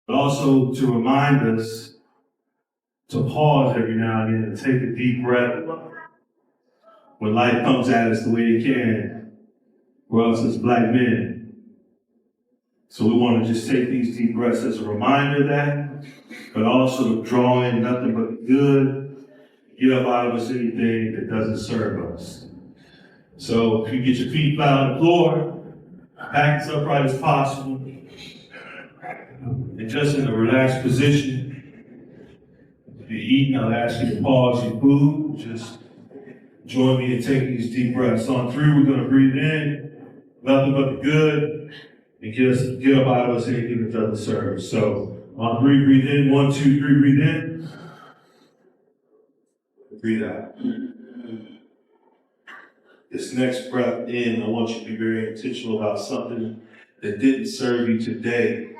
but also to remind us to pause every now and then and take a deep breath when life comes at us the way it can for us as black men. So we want to just take these deep breaths as a reminder of that, but also to draw in nothing but good, get up out of us anything that doesn't serve us. So if you get your feet flat on the floor, back as upright as possible, and just in a relaxed position. If you're eating, I'll ask you to pause your food. Just join me in taking these deep breaths. On 3, we're going to breathe in, nothing but the good, and get up out of us anything that doesn't serve us. So on 3, breathe in. 1, 2, 3, breathe in. Breathe out. This next breath in, I want you to be very intentional about something that didn't serve you today.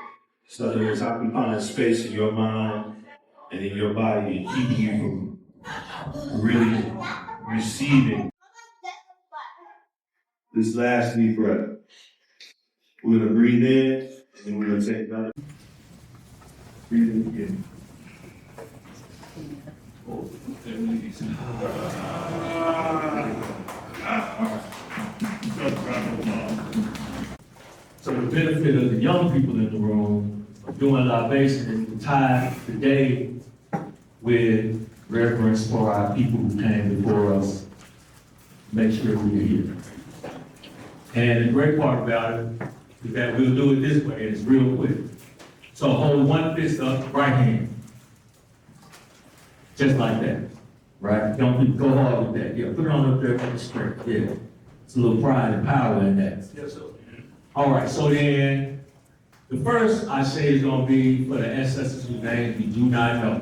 Something that's occupying space in your mind and in your body and keeping you from really receiving this last deep breath. We're going to breathe in, and then we're going to take another. Breathe in again. So the benefit of the young people in the room of doing libation is to tie today with reverence for our people who came before us. Make sure we're here. And the great part about it is that we'll do it this way, and it's real quick. So hold one fist up, right hand. Just like that, right? Don't go hard with that. Yeah, put it on up there for the strength. Yeah, it's a little pride and power in that. Yes, sir. All right, so then the first I say is going to be for the ancestors whose names we do not know.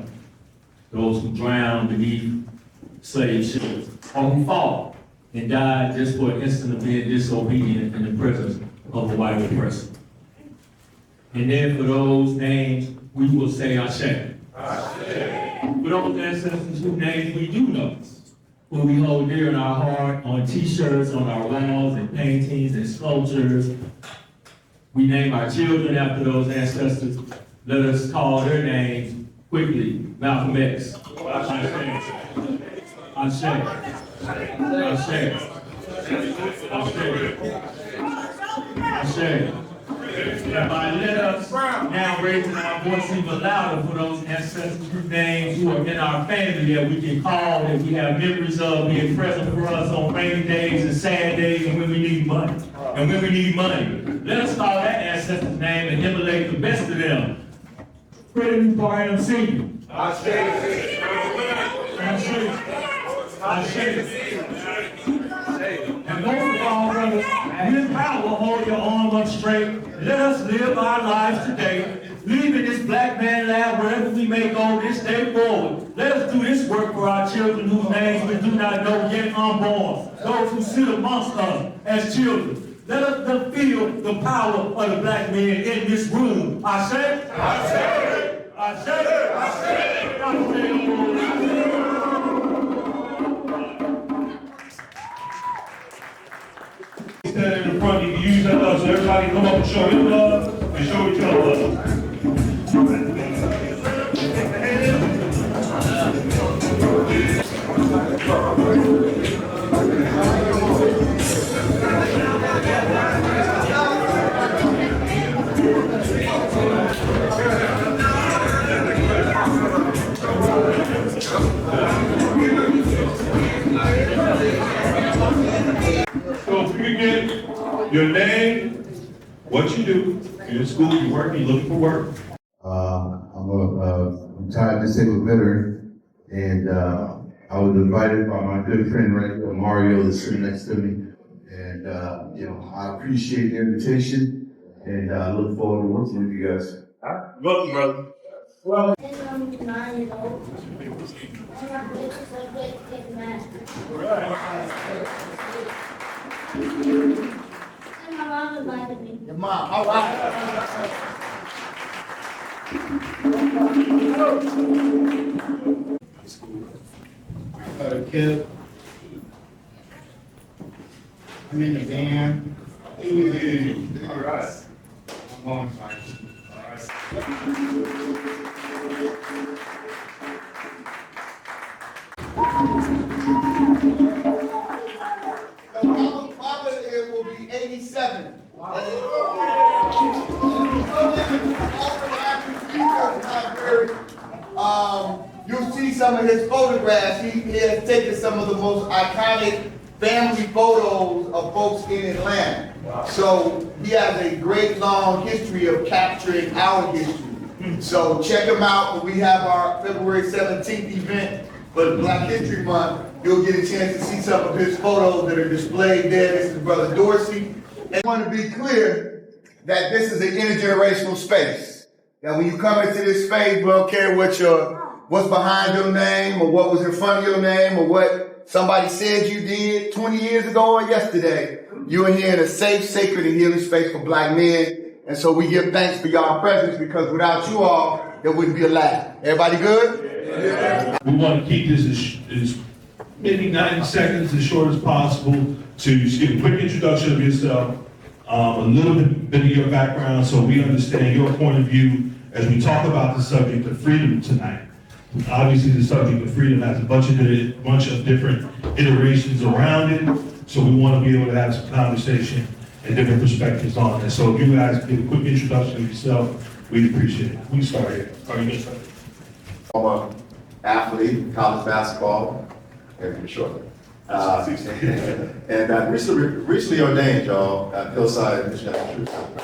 Those who drowned beneath slave ships, or who fought and died just for an instant of being disobedient in the presence of a white oppressor. And then for those names, we will say Ashe. For those ancestors whose names we do know, who we hold dear in our heart, on t-shirts, on our walls, and paintings, and sculptures. We name our children after those ancestors. Let us call their names quickly. Malcolm X. Ashe. Ashe. Ashe. Ashe. Let us now raise our voice even louder for those ancestors whose names who are in our family that we can call, that we have memories of being present for us on rainy days and sad days and when we need money. And when we need money, let us call that ancestor's name and emulate the best of them. Freddie Newport Sr. Ashe. Ashe. And most of all, brothers, with power, hold your arm up straight. Let us live our lives today, leaving this black man lab wherever we may go this day forward. Let us do this work for our children whose names we do not know yet unborn, those who sit amongst us as children. Let us feel the power of the black man in this room. Ashe? Ashe! Ashe! Ashe! Ashe! Standing in front, you can use that love, so everybody come up and show your love and show each other love. So if you can get your name, what you do, you're in school, you're working, you're looking for work. I'm a retired disabled veteran, and I was invited by my good friend right here, Mario, that's sitting next to me. And I appreciate the invitation, and I look forward to working with you guys. Welcome, brother. Well, I'm 9 years old. I have pictures like this, get mad. And my mom invited me. your mom, all right. Kid. I'm in the band. All right. I'm going to Mama here will be 87. You'll see some of his photographs. He has taken some of the most iconic family photos of folks in Atlanta. So he has a great long history of capturing our history. So check him out when we have our February 17th event for Black History Month. You'll get a chance to see some of his photos that are displayed there. This is Brother Dorsey. And I want to be clear that this is an intergenerational space. That when you come into this space, we don't care what's behind your name or what was in front of your name or what somebody said you did 20 years ago or yesterday. You are here in a safe, sacred, and healing space for Black men. And so we give thanks for y'all presence, because without you all, there wouldn't be a lab. Everybody good? Yeah. We want to keep this as maybe 90 seconds, as short as possible, to just give a quick introduction of yourself, a little bit of your background, so we understand your point of view as we talk about the subject of freedom tonight. Obviously, the subject of freedom has a bunch of different iterations around it, so we want to be able to have some conversation and different perspectives on it. So if you guys give a quick introduction of yourself, we'd appreciate it. We start here. I'm an athlete, college basketball, and shortly. And recently ordained, y'all, at Hillside International Truth Center.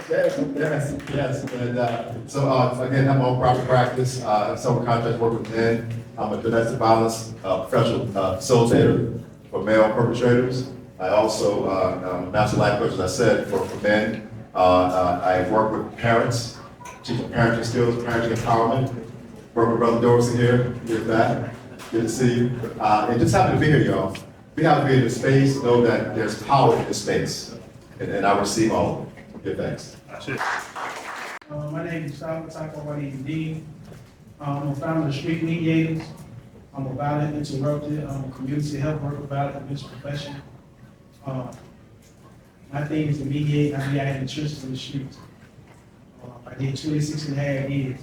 Yes. And so again, I'm on private practice. I have several contracts work with men. I'm a domestic violence professional facilitator for male perpetrators. I also am a master life coach, as I said, for men. I work with parents, teaching parenting skills, parenting empowerment. Work with Brother Dorsey here. Good back. Good to see you. And just happy to be here, y'all. We have to be in this space, know that there's power in this space. And I receive all of it. Good, thanks. My name is Salvatore Taco Dean. I'm a founder of Street Mediators. I'm a violent interrupter. I'm a community health worker, violent abuse profession. My thing is to mediate. I mediate in the churches and the streets. I did 26 and a half years.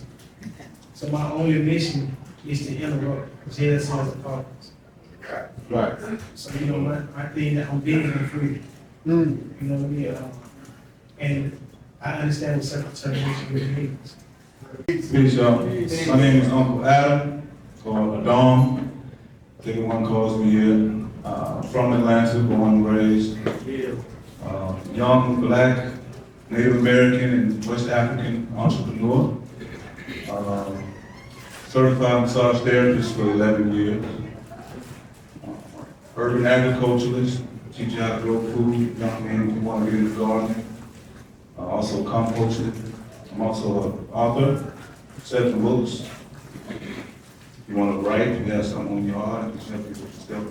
So my only mission is to interrupt jail cells and caucus. Right. So my thing that I'm big on freedom. You know what I mean? And I understand what self-determination really means. Peace, y'all. My name is Uncle Adam, or Dom. I think everyone calls me here. From Atlanta, born and raised. Young, Black, Native American, and West African entrepreneur. Certified massage therapist for 11 years. Urban agriculturalist, teach you how to grow food, young men who want to get into gardening. Also composted. I'm also an author, seven books. If you want to write, you have something on your heart, you can help you with the step.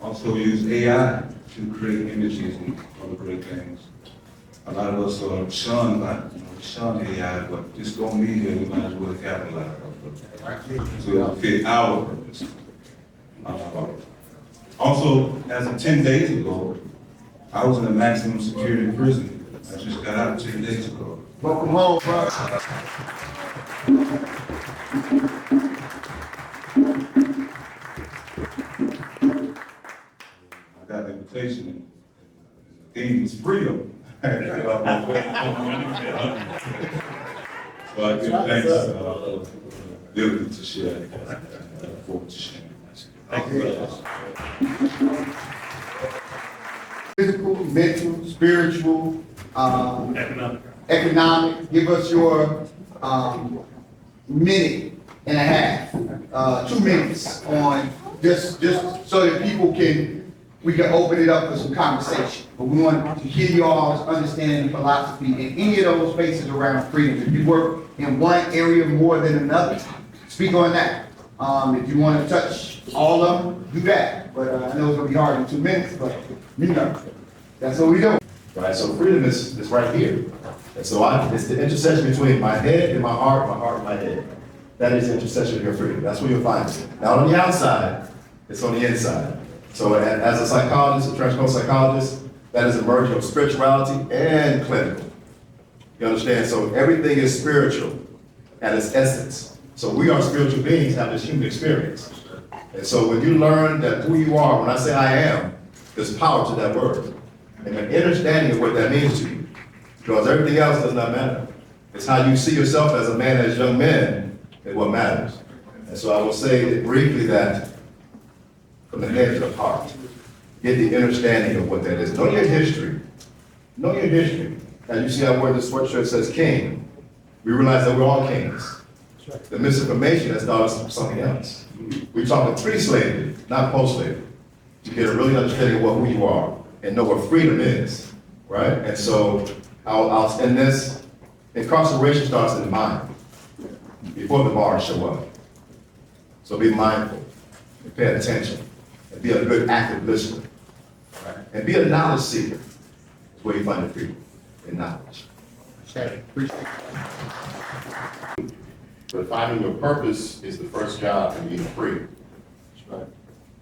Also use AI to create images and other great things. A lot of us are shunned AI, but just don't need it, we might as well capitalize on it. So it'll fit our purpose. Also, as of 10 days ago, I was in a maximum security prison. I just got out 10 days ago. Welcome home, bro. I got an invitation. The theme was freedom. So I give thanks for the ability to share. I look forward to sharing. Thank you. Physical, mental, spiritual, economic. Give us your minute and a half, 2 minutes on just so that we can open it up for some conversation. But we want to hear y'all's understanding and philosophy in any of those spaces around freedom. If you work in one area more than another, speak on that. If you want to touch all of them, do that. But I know it's gonna be hard in 2 minutes, but that's what we do. Right, so freedom is right here. And so it's the intersection between my head and my heart and my head. That is the intersection of your freedom. That's where you'll find it. Not on the outside, it's on the inside. So as a psychologist, a transpersonal psychologist, that is a merging of spirituality and clinical. You understand? So everything is spiritual at its essence. So we are spiritual beings, have this human experience. And so when you learn that who you are, when I say I am, there's power to that word. And an understanding of what that means to you. Because everything else does not matter. It's how you see yourself as a man, as young men, is what matters. And so I will say briefly that from the head to the heart, get the understanding of what that is. Know your history. Know your history. Now you see I wear this sweatshirt that says king. We realize that we're all kings. The misinformation has taught us something else. We're talking pre-slavery, not post-slavery. To get a really understanding of who you are and know what freedom is, right? And so I'll end this. Incarceration starts in the mind before the bars show up. So be mindful and pay attention and be a good active listener, right? And be a knowledge seeker. That's where you find the freedom in knowledge. Okay, appreciate it. But finding your purpose is the first job in being free.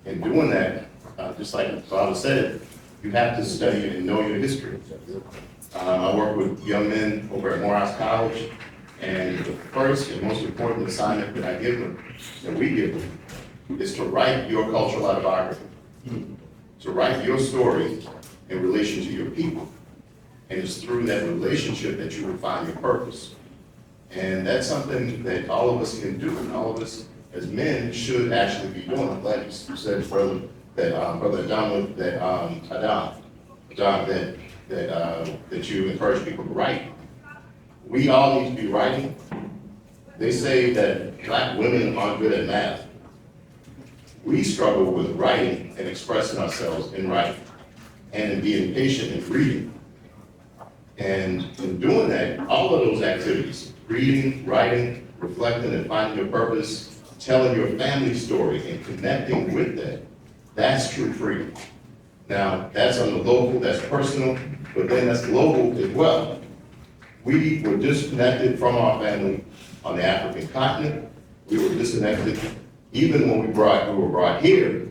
In doing that, just like Father said, you have to study and know your history. I work with young men over at Morehouse College, and the first and most important assignment that I give them, that we give them, is to write your cultural autobiography, to write your story in relation to your people. And it's through that relationship that you will find your purpose. And that's something that all of us can do, and all of us as men should actually be doing. I'm glad you said, brother, that Brother Adam, that you encourage people to write. We all need to be writing. They say that black women aren't good at math. We struggle with writing and expressing ourselves in writing, and in being patient in reading. And in doing that, all of those activities, reading, writing, reflecting, and finding your purpose, telling your family story and connecting with that, that's true freedom. Now, that's on the local, that's personal, but then that's global as well. We were disconnected from our family on the African continent. We were disconnected even when we were brought here.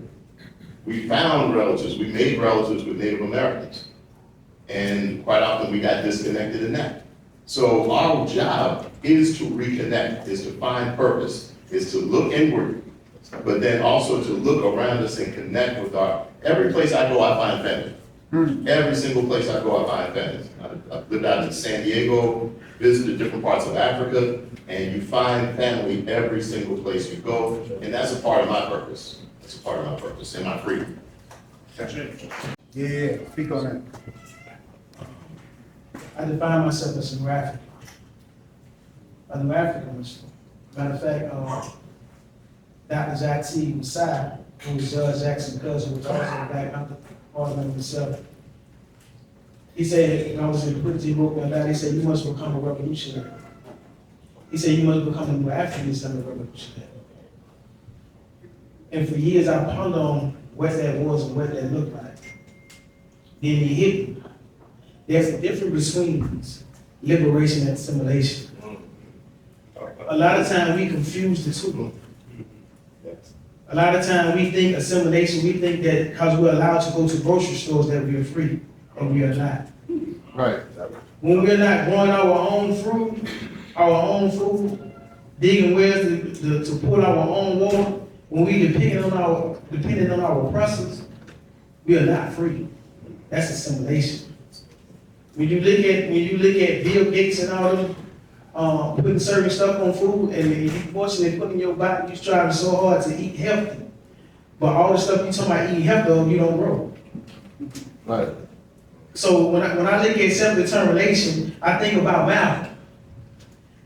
We found relatives, we made relatives with Native Americans. And quite often we got disconnected in that. So our job is to reconnect, is to find purpose, is to look inward, but then also to look around us and connect with every place I go, I find family. Every single place I go, I find family. I've lived out in San Diego, visited different parts of Africa, and you find family every single place you go, and that's a part of my purpose. That's a part of my purpose and my freedom. Yeah, speak on that. I define myself as a New African. A New African Muslim. Matter of fact, Dr. Zaki Masai, who was Judge Jackson's cousin, was also a Black Panther Parliament himself. He said, when I was in Quincy, he wrote one down, he said, you must become a revolutionary. He said, you must become a New African instead of a revolutionary. And for years, I pondered on what that was and what that looked like. Then he hit me. There's a difference between liberation and assimilation. A lot of times we confuse the two. A lot of times we think assimilation, we think that because we're allowed to go to grocery stores that we are free, and we are not. Right. When we're not growing our own food, digging wells to pull our own water, when we depending on our oppressors, we are not free. That's assimilation. When you look at Bill Gates and all of them putting certain stuff on food, and you fortunately put in your body, you striving so hard to eat healthy, but all the stuff you talking about eating healthy, you don't grow. Right. So when I look at self-determination, I think about Malcolm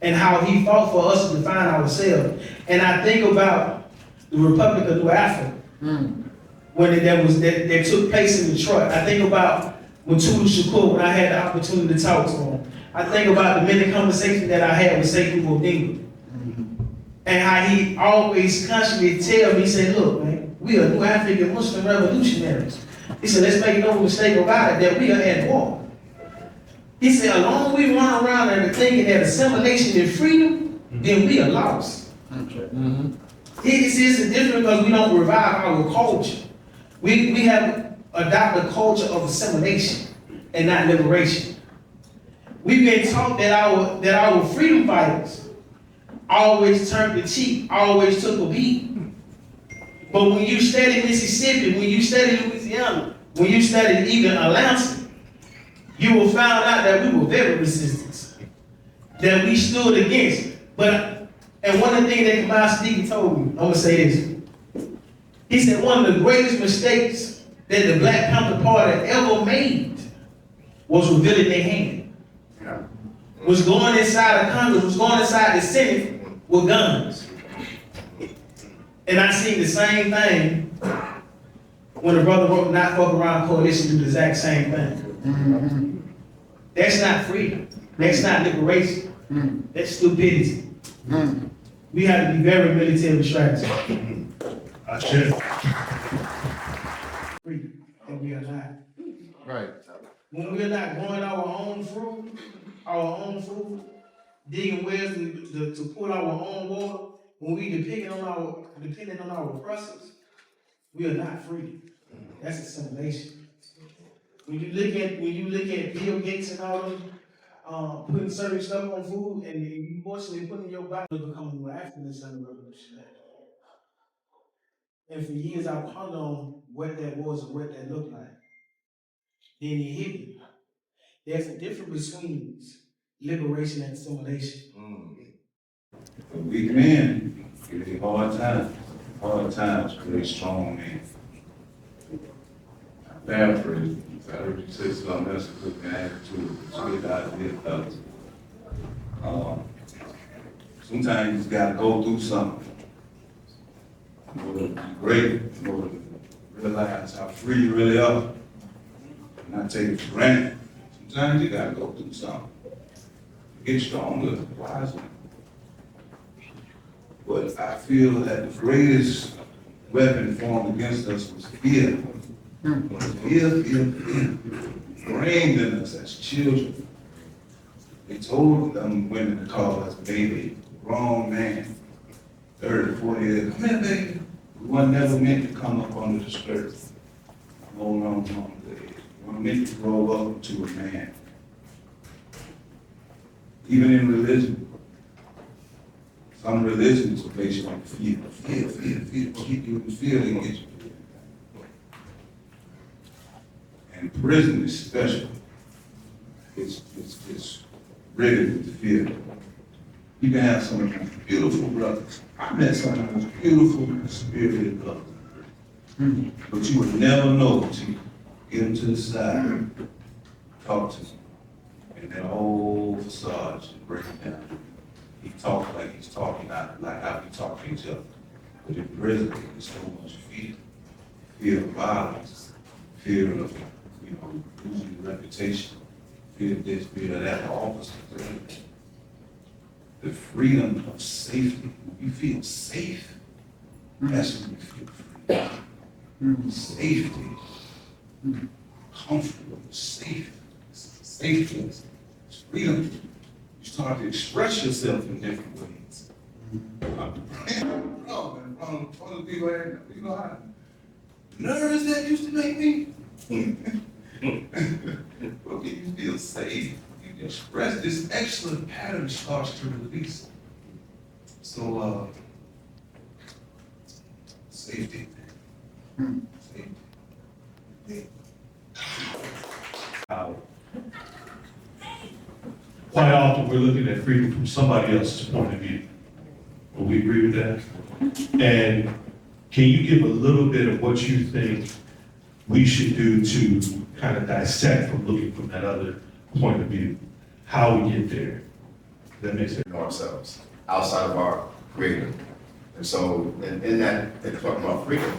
and how he fought for us to define ourselves, and I think about the Republic of New Africa when that took place in Detroit. I think about Mutulu Shakur, when I had the opportunity to talk to him. I think about the many conversations that I had with Sekou Odinga. And how he always constantly tell me, he said, look, man, we are New African Muslim revolutionaries. He said, let's make no mistake about it, that we are at war. He said, as long as we run around and thinking that assimilation is freedom, then we are lost. He says it's different because we don't revive our culture. We have adopted a culture of assimilation and not liberation. We've been taught that our freedom fighters always turned the cheek, always took a beat. But when you study Mississippi, when you study Louisiana, when you study even Atlanta, you will find out that we were very resistant, that we stood against. And one of the things that Kamau Sneaky told me, I'm gonna say this. He said one of the greatest mistakes that the Black Panther Party ever made was revealing their hand. Was going inside of Congress, was going inside the Senate with guns. And I seen the same thing when the brother wrote the Not Fuck Around Coalition do the exact same thing. That's not freedom. That's not liberation. That's stupidity. We have to be very military strategic. I should. Freedom, and we are not. Right. When we're not growing our own food, digging wells to pull our own water, when we depending on our oppressors, we are not free. That's assimilation. When you look at Bill Gates and all them putting certain stuff on food and you fortunately put in your body to become more African in the revolution. And for years I pondered on what that was and what that looked like. Then it hit me. There's a difference between liberation and assimilation. A weak man, give it hard times create strong men. I paraphrase, I heard you say something else, put my attitude, it's good idea, fellas. Sometimes you just gotta go through something. In order to be great, in order to realize how free you really are, and not take it for granted. Sometimes you gotta go through something. Get stronger, wiser. But I feel that the greatest weapon formed against us was fear. Fear framed in us as children. They told them women to call us baby, grown man, 30, 40 years. Come here, baby. We weren't never meant to come up under the skirt. No. We were meant to grow up into a man. Even in religion. Some religions are based on fear. Fear. Keep you in fear and get you. And prison especially, it's riddled with fear. You can have some of the most beautiful brothers. I met some of the most beautiful spirited brothers. But you would never know until you get them to the side, talk to them, and that whole facade should break down. He talks like he's talking, not like how we talk to each other. But in prison, there's so much fear. Fear of violence, fear of, losing your reputation, fear of this, fear of that, officers. The freedom of safety. When you feel safe, that's when you feel free. Safety, comfortable, safe, safety, freedom. You start to express yourself in different ways. One of the people, you know how nervous that used to make me? But when you feel safe, you can express this excellent pattern starts to release. So, safety. Safety. Quite often, we're looking at freedom from somebody else's point of view. Will we agree with that? And can you give a little bit of what you think we should do to kind of dissect from looking from that other point of view? How we get there? That makes sense. Ourselves, outside of our Creator. And so, in that, they're talking about freedom,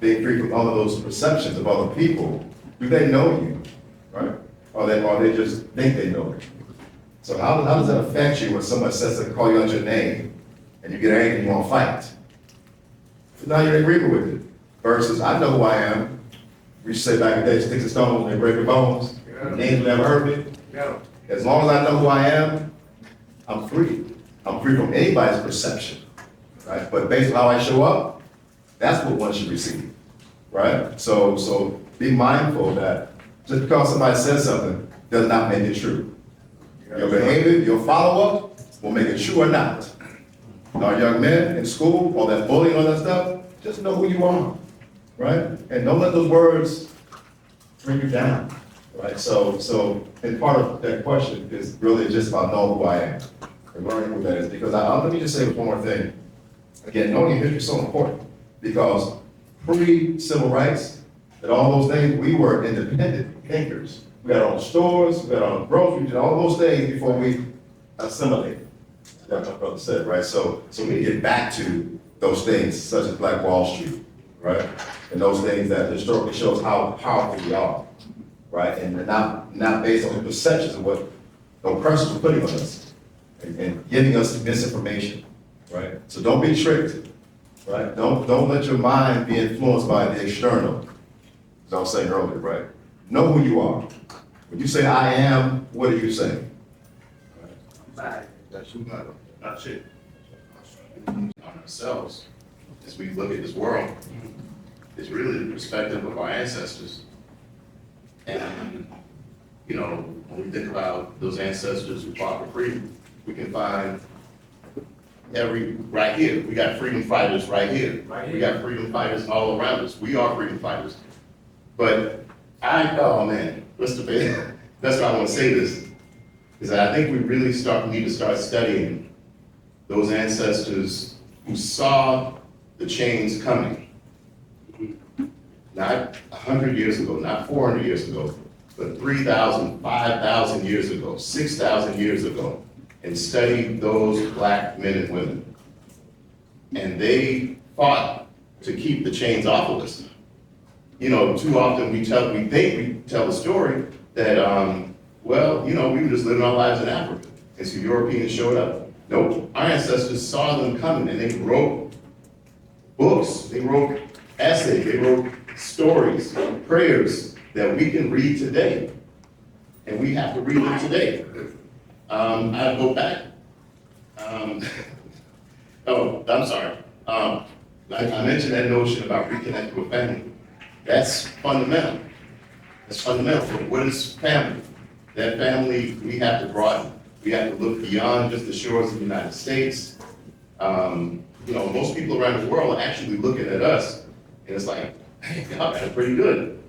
being free from all of those perceptions of other people. Do they know you, right? Or they just think they know you? So how does that affect you when someone says to call you out your name and you get angry and you want to fight? So now you're in agreement with it. Versus, I know who I am. We used to say back in the day, sticks and stones, they break your bones. Names will never hurt me. As long as I know who I am, I'm free. I'm free from anybody's perception, right? But based on how I show up, that's what one should receive. right? So be mindful that just because somebody says something does not make it true. Your behavior, your follow-up will make it true or not. Our young men in school, all that bullying, all that stuff, just know who you are, right? And don't let those words bring you down, right? So, and part of that question is really just about knowing who I am and learning who that is. Because let me just say one more thing. Again, knowing your history is so important because pre-civil rights and all those things, we were independent thinkers. We had our own stores, we had our own groceries, and all those things before we assimilated. That's what my brother said, right? So we need to get back to those things, such as Black Wall Street, right? And those things that historically shows how powerful we are, right? And not based on the perceptions of what the oppressors were putting on us and giving us misinformation, right? So don't be tricked, right? Don't let your mind be influenced by the external, as I was saying earlier, right? Know who you are. When you say I am, what are you saying? That's it. On ourselves, as we look at this world, is really the perspective of our ancestors. And, you know, when we think about those ancestors who fought for freedom, we can find right here. We got freedom fighters right here. We got freedom fighters all around us. We are freedom fighters. But oh man, that's why I want to say this, is that I think we really need to start studying those ancestors who saw the change coming. Not 100 years ago, not 400 years ago, but 3,000, 5,000 years ago, 6,000 years ago, and studied those Black men and women. And they fought to keep the chains off of us. You know, too often we think we tell a story that, well, you know, we were just living our lives in Africa, and so Europeans showed up. Nope, our ancestors saw them coming, and they wrote books, they wrote essays, they wrote stories, prayers that we can read today, and we have to read them today. I go back. Oh, I'm sorry. I mentioned that notion about reconnecting with family. That's fundamental. That's fundamental. What is family? That family, we have to broaden. We have to look beyond just the shores of the United States. You know, most people around the world are actually looking at us, and it's like, hey, y'all got it pretty good.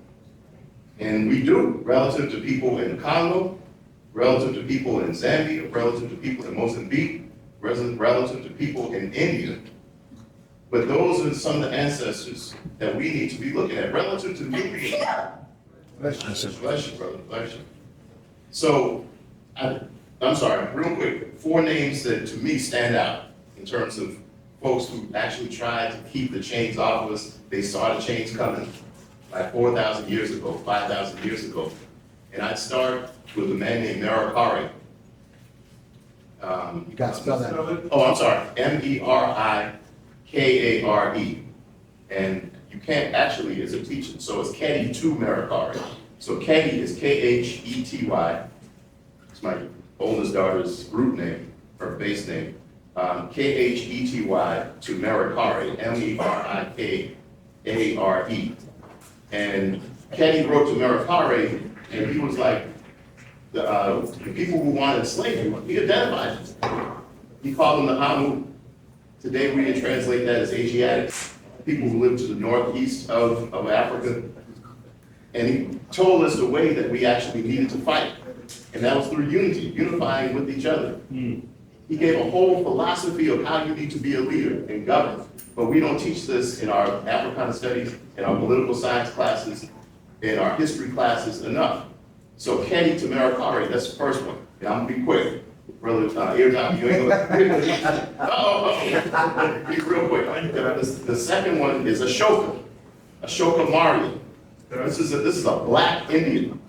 And we do, relative to people in Congo, relative to people in Zambia, relative to people in Mozambique, relative to people in India. But those are some of the ancestors that we need to be looking at, relative to Nubian. Bless you, brother, bless you. So, I'm sorry, real quick, 4 names that to me stand out in terms of folks who actually tried to keep the chains off of us. They saw the chains coming like 4,000 years ago, 5,000 years ago. And I'd start with a man named Merikare. You got to spell that. Oh, I'm sorry, Merikare. And you can't actually, it's a teaching, so it's Khetty to Merikare. So Khetty is Khety. It's my oldest daughter's group name, her base name. Khety to Merikare, Merikare. And Khetty wrote to Merikare, and he was like, the people who wanted slavery, he identified them. He called them the Hamu. Today we can translate that as Asiatics, people who live to the northeast of Africa. And he told us the way that we actually needed to fight. And that was through unity, unifying with each other. He gave a whole philosophy of how you need to be a leader and govern. But we don't teach this in our Africana studies, in our political science classes, in our history classes enough. So Khetty to Merikare, that's the first one. And I'm gonna be quick. Brother, eardrum, you ain't gonna. Be real quick. The second one is Ashoka Maurya. This is a Black Indian.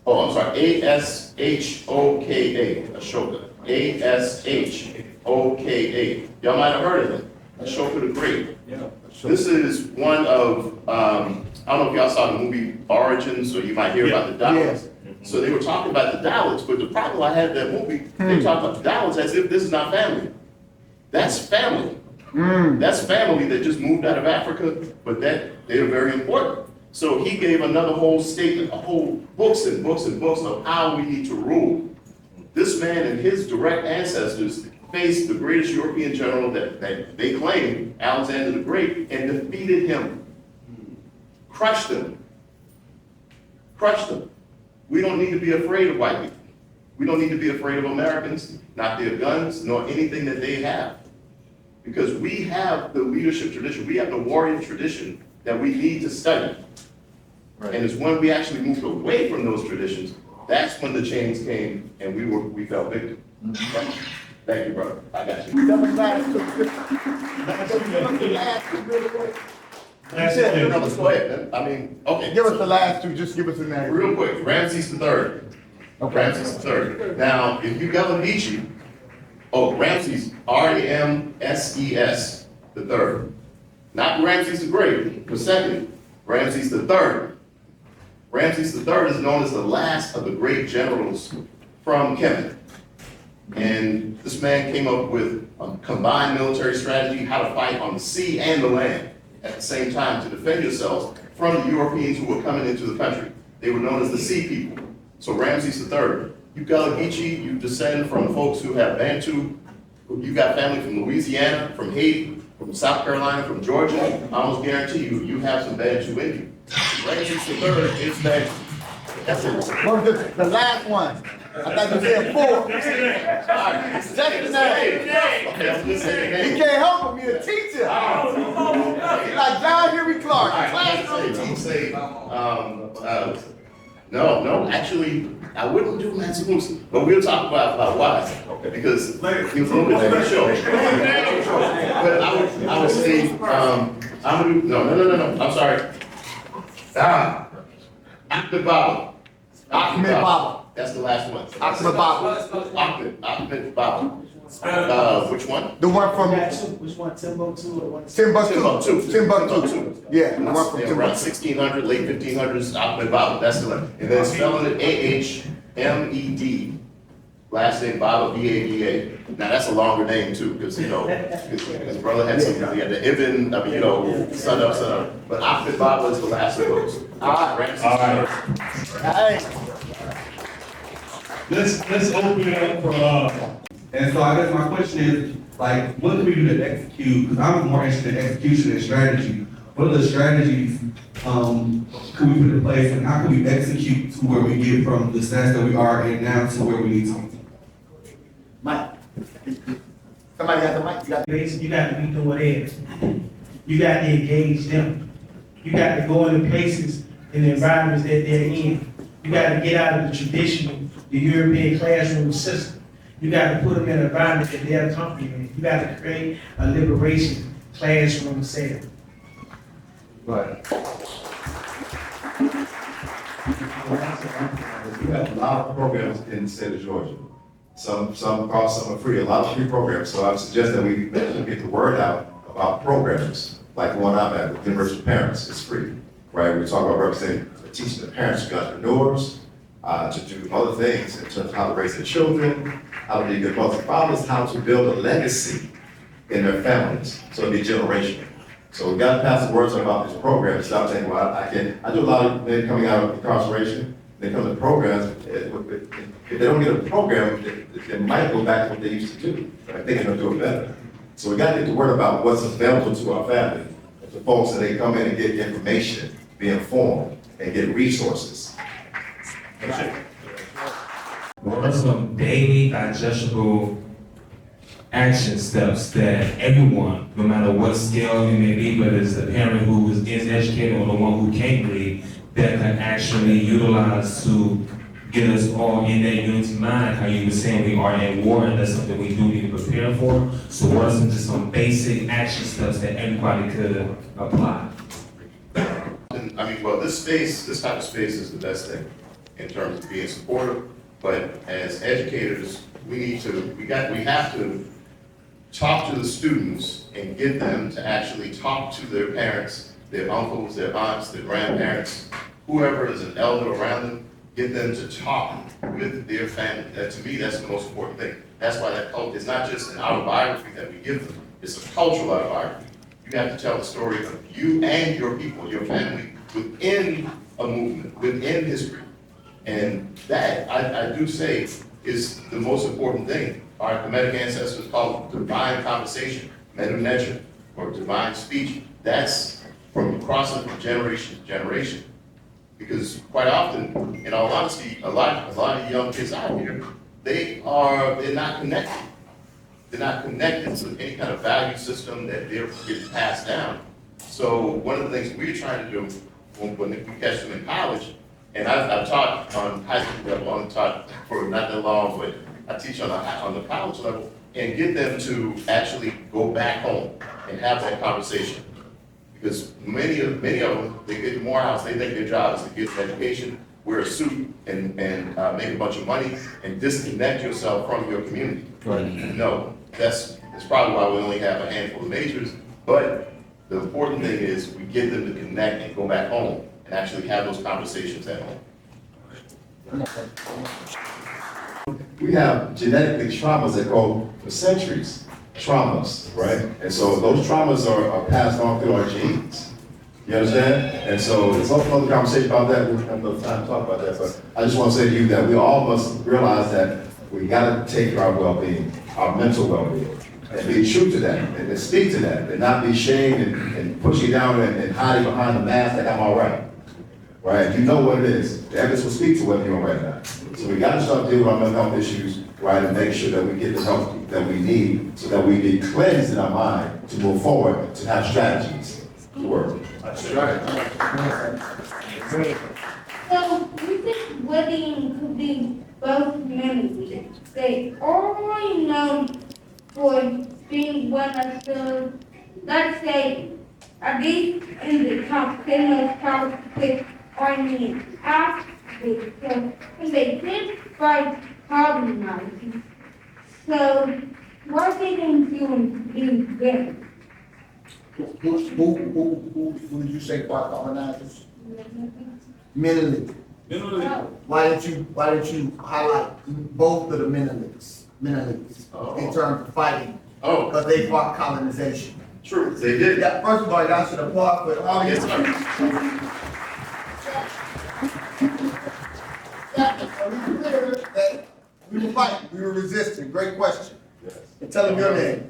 Oh, I'm sorry, Ashoka, Ashoka. Ashoka. Y'all might have heard of him, Ashoka the Great. This is one of, I don't know if y'all saw the movie Origins, or you might hear about the Dalits. So they were talking about the Dalits, but the problem I had in that movie, they talk about the Dalits as if this is not family. That's family. That's family that just moved out of Africa, but that they're very important. So he gave another whole statement, a whole books and books and books of how we need to rule. This man and his direct ancestors faced the greatest European general that they claim, Alexander the Great, and defeated him. Crushed him. Crushed him. We don't need to be afraid of white people. We don't need to be afraid of Americans, not their guns, nor anything that they have. Because we have the leadership tradition, we have the warrior tradition that we need to study. And it's when we actually moved away from those traditions, that's when the change came and we fell victim. Thank you, brother. I got you. That was last two. Last two, really quick. You said, No, let's go ahead, man. I mean, okay. give us the last two, just give us the name. Real quick, Ramses the Third. Ramses the Third. Now, if you go to Nietzsche, Ramses, R-A-M-S-E-S, the Third. Not Ramses the Great, the second, Ramses the Third. Ramses the Third is known as the last of the great generals from Kemet. And this man came up with a combined military strategy, how to fight on the sea and the land at the same time to defend yourselves from the Europeans who were coming into the country. They were known as the Sea People. So Ramses III, you Gullah Geechee, you descend from folks who have Bantu, you got family from Louisiana, from Haiti, from South Carolina, from Georgia. I almost guarantee you have some Bantu in you. Ramses III is Bantu. That's it. What was the last one? I thought you said four. Just the name. Okay, I'm just saying the He name. can't help it, he a teacher. He like John Henry Clark, classroom teacher. No, actually, I wouldn't do Nancy Moose, but we'll talk about why. Because he was a little bit too short. But I would say, I'm gonna do, no, I'm sorry. Ahmed Baba. Ahmed Baba. That's the last one. Ahmed Baba. Ahmed Baba. Which one? The one from Which one, Timbuktu or one? Timbuktu. Timbuktu. Yeah, the one from Around Timbuktu. 1600, late 1500s, Ahmed Baba, that's the one. And then spelling it A-H-M-E-D, last name Baba, B-A-B-A. Now, that's a longer name too, because, his brother had some, he had the Ibn, son up. But Ahmed Baba is the last of those. Hey, Let's open it up for, And so I guess my question is, like, what can we do to execute? Because I'm more interested in execution and strategy. What are the strategies can we put in place, and how can we execute to where we get from the status that we are in now to where we need to be? Mike. Somebody got the mic? You got You got to be doing it. You got to engage them. You got to go into places and the environments that they're in. You got to get out of the traditional, the European classroom system. You got to put them in an environment that they're comfortable in. You got to create a liberation classroom setting. Right. We have a lot of programs in the state of Georgia. Some cost, some are free, a lot of free programs. So I suggest that we get the word out about programs like the one I'm at, with University of Parents, it's free, right? We talk about representing, teaching the parents to be entrepreneurs, to do other things in terms of how to raise their children, how to be good mothers and fathers, how to build a legacy in their families, so it'll be generational. So we've got to pass the words about this program and stop saying, well, I do a lot of men coming out of incarceration, they come to programs, if they don't get a program, they might go back to what they used to do, right? Thinking they'll do it better. So we got to get the word about what's available to our family, to folks that they come in and get information, be informed, and get resources. What are some daily digestible action steps that everyone, no matter what scale you may be, whether it's the parent who is educated or the one who can't read, that can actually utilize to get us all in that unity mind, how you were saying we are at war and that's something we do need to prepare for. So what are some basic action steps that everybody could apply? Well, this type of space is the best thing in terms of being supportive, but as educators, we have to talk to the students and get them to actually talk to their parents, their uncles, their aunts, their grandparents, whoever is an elder around them, get them to talk with their family. That, to me, that's the most important thing. That's why that cult is not just an autobiography that we give them. It's a cultural autobiography. You have to tell the story of you and your people, your family, within a movement, within history. And that, I do say, is the most important thing. Our Kemetic ancestors call it divine conversation, metanetra, or divine speech. That's from crossing from generation to generation. Because quite often, in all honesty, a lot of young kids out here, they're not connected. They're not connected to any kind of value system that they're getting passed down. So one of the things we're trying to do when we catch them in college, and I've taught on high school level, I've taught for not that long, but I teach on the college level, and get them to actually go back home and have that conversation. Because many of them, they get to Morehouse, they think their job is to get an education, wear a suit, and make a bunch of money, and disconnect yourself from your community. Right. No, that's probably why we only have a handful of majors, but the important thing is we get them to connect and go back home and actually have those conversations at home. We have genetic traumas that go for centuries, traumas, right? And so those traumas are passed on through our genes. You understand? And so there's a whole other conversation about that. We don't have enough time to talk about that, but I just want to say to you that we all must realize that we got to take care of our well-being, our mental well-being, and be true to that, and speak to that, and not be shamed and pushing down and hiding behind the mask that I'm all right. Right? You know what it is. The evidence will speak to whether you're all right or not. So we got to start dealing with our mental health issues, right, and make sure that we get the help that we need so that we get cleansed in our mind to move forward, to have strategies to work. That's right. So we think wedding could be both memories. They are known for being one of the, let's say, at least in the top 10 most powerful army activists. So they did fight colonizing. So what did influence these women? Who did you say fought colonizers? Mennonites. Why didn't you highlight both of the Mennonites in terms of fighting? Oh, Because they fought colonization. true, they did. Yeah, first of all, y'all should applaud for all Yes, your. sir. We were fighting, we were resisting. Great question. And tell them your name.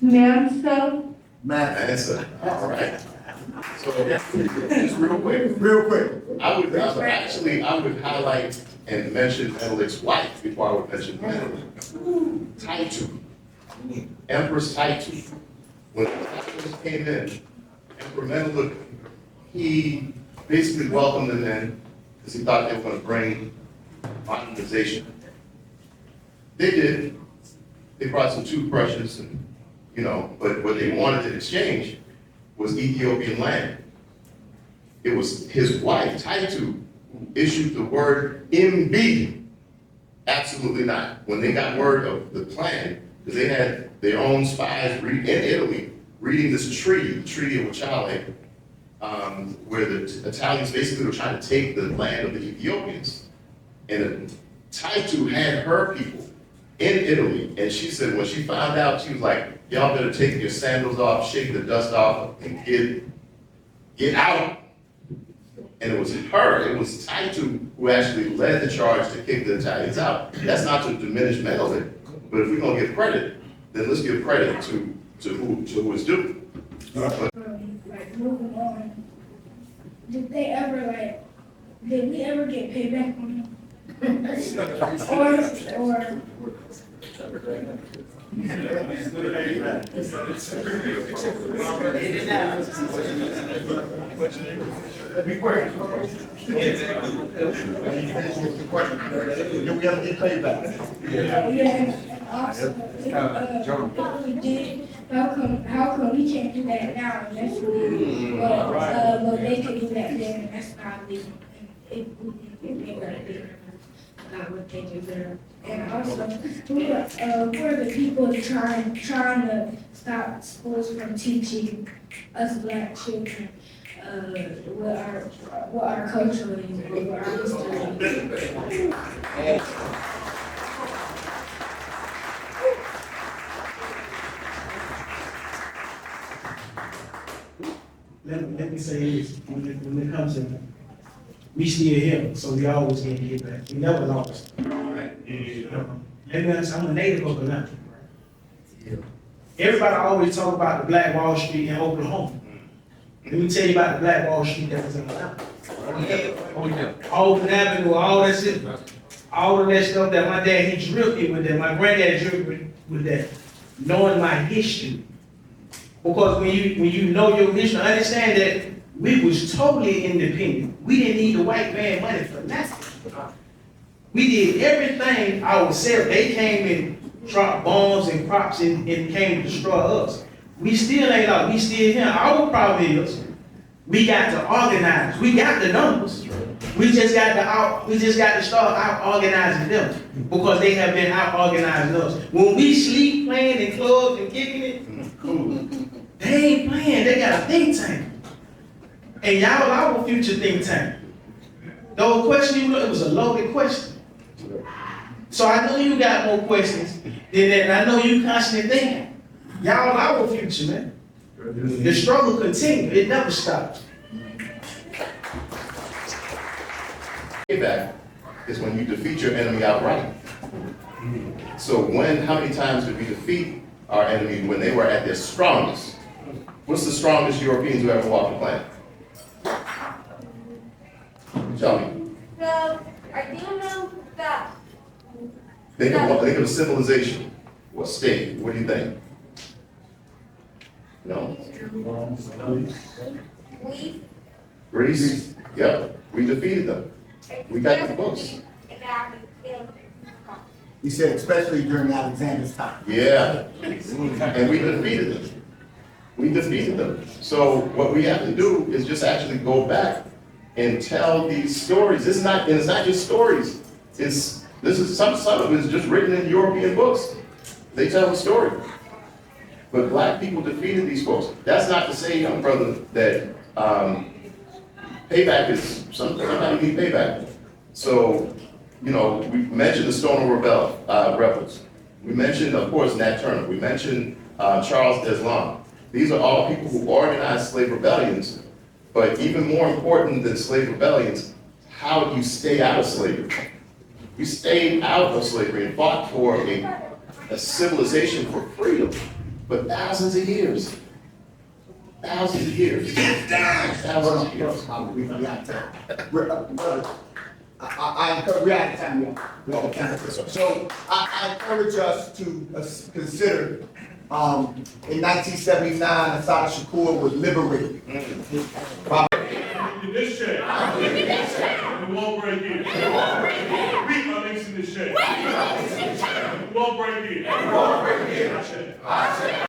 Ma'am, so Matt. Answer. All right. So, just real quick. Real quick. I would highlight and mention Menelik's wife before I would mention Menelik. Taitu. Empress Taitu. When the Tatars came in, Emperor Menelik, he basically welcomed them in because he thought they were going to bring modernization. They did. They brought some toothbrushes and, but what they wanted in exchange was Ethiopian land. It was his wife, Taitu, who issued the word MB. Absolutely not. When they got word of the plan, because they had their own spies in Italy reading this treaty, the Treaty of Ochale, where the Italians basically were trying to take the land of the Ethiopians. And Taitu had her people in Italy, and she said when she found out, she was like, y'all better take your sandals off, shake the dust off, and get out. And it was Taitu who actually led the charge to kick the Italians out. That's not to diminish Menelik, but if we're gonna give credit, then let's give credit to who is due. like moving on. Did we ever get paid back on them? or Do we ever get paid back? yeah, and also, if we did, how come we can't do that now? And that's but they can do that there, and that's not legal. If they were to do what they do there. And also, who are the people trying to stop schools from teaching us black children what our culture is, what our history is? let me say this, when it comes to, we still here, so we always gonna get back, we never lost. Right. Let me ask, I'm a native of Atlanta. Everybody always talk about the Black Wall Street in Oklahoma. Let me tell you about the Black Wall Street that was in Atlanta. Oakland Avenue, all that shit, all of that stuff that my dad, he drilled me with that, my granddad drilled me with that, knowing my history. Because when you know your history, understand that we was totally independent. We didn't need the white man money for nothing. We did everything ourselves. They came and dropped bombs and crops and came to destroy us. We still ain't out. We still here. Our problem is we got to organize. We got the numbers. We just got to start out organizing them because they have been out organizing us. When we sleep playing in clubs and kicking it, they ain't playing. They got a think tank. And y'all our future think tank. The question it was a loaded question. So I know you got more questions than that, and I know you constantly thinking. Y'all our future, man. The struggle continues. It never stops. Payback is when you defeat your enemy outright. So how many times did we defeat our enemy when they were at their strongest? What's the strongest Europeans who ever walked the planet? Tell me. So, I do know that Think of a civilization. What state? What do you think? No? we, Greece? Yep. We defeated them. We got the books. He said especially during Alexander's time. Yeah. And we defeated them. We defeated them. So what we have to do is just actually go back and tell these stories. It's not just stories. Some of it is just written in European books. They tell a story. But black people defeated these folks. That's not to say, young brother, that payback is sometimes you need payback. So, we mentioned the Stonewall rebels. We mentioned, of course, Nat Turner. We mentioned Charles Deslam. These are all people who organized slave rebellions. But even more important than slave rebellions, how do you stay out of slavery? You stayed out of slavery and fought for a civilization for freedom for thousands of years. Thousands of years. Thousands of years. I encourage, we're out of time, y'all. So I encourage us to consider, in 1979, Assad Shakur was liberated. This shit. It won't break in. We are mixing this shit. It won't break in.